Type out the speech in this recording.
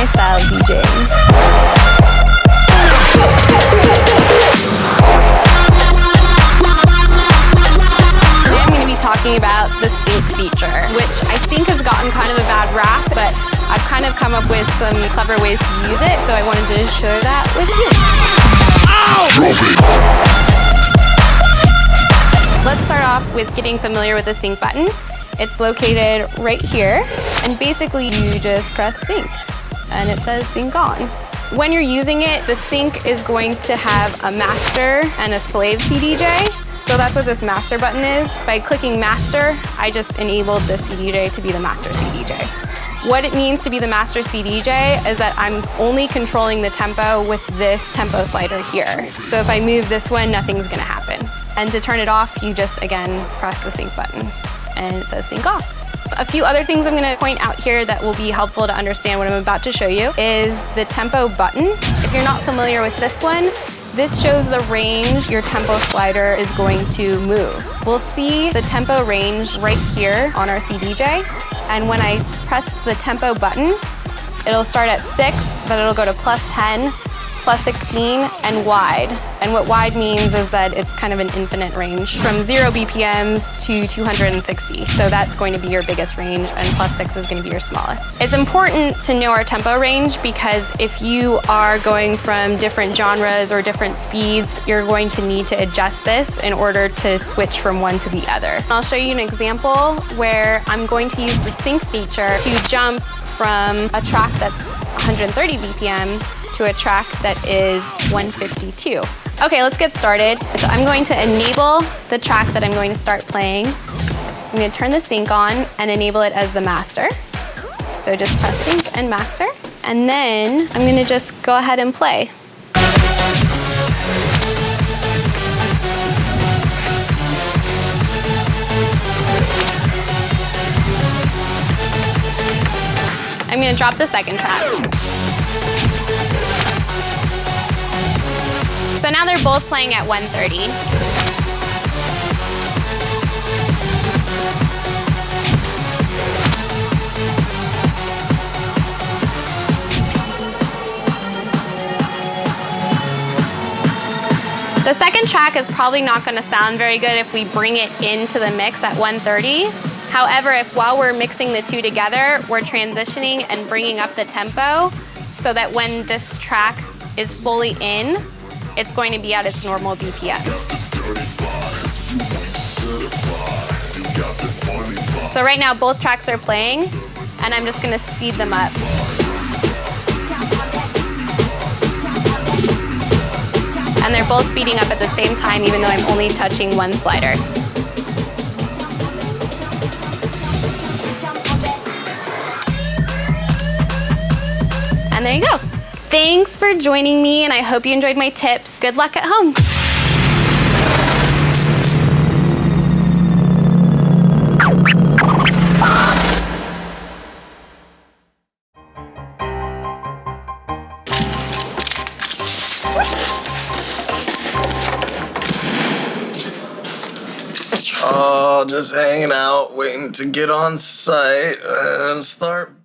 my style DJing. Today I'm going to be talking about the sync feature, which I think has gotten kind of a bad rap, but I've kind of come up with some clever ways to use it, so I wanted to share that with you. Let's start off with getting familiar with the sync button. It's located right here, and basically you just press sync, and it says sync on. When you're using it, the sync is going to have a master and a slave CDJ. So that's what this master button is. By clicking master, I just enabled the CDJ to be the master CDJ. What it means to be the master CDJ is that I'm only controlling the tempo with this tempo slider here. So if I move this one, nothing's gonna happen. And to turn it off, you just, again, press the sync button and it says sync off. A few other things I'm gonna point out here that will be helpful to understand what I'm about to show you is the tempo button. If you're not familiar with this one, this shows the range your tempo slider is going to move. We'll see the tempo range right here on our CDJ. And when I press the tempo button, it'll start at 6, then it'll go to +10, +16, and wide. And what wide means is that it's kind of an infinite range from 0 BPMs to 260. So that's going to be your biggest range, and +6 is going to be your smallest. It's important to know our tempo range because if you are going from different genres or different speeds, you're going to need to adjust this in order to switch from one to the other. I'll show you an example where I'm going to use the sync feature to jump from a track that's 130 BPM to a track that is 152. Okay, let's get started. So I'm going to enable the track that I'm going to start playing. I'm going to turn the sync on and enable it as the master. So just press sync and master. And then I'm going to just go ahead and play. I'm going to drop the second track. So now they're both playing at 130. The second track is probably not going to sound very good if we bring it into the mix at 130. However, if while we're mixing the two together, we're transitioning and bringing up the tempo so that when this track is fully in, it's going to be at its normal BPM. So right now both tracks are playing and I'm just going to speed them up. And they're both speeding up at the same time even though I'm only touching one slider. And there you go. Thanks for joining me, and I hope you enjoyed my tips. Good luck at home. Oh, just hanging out, waiting to get on site and start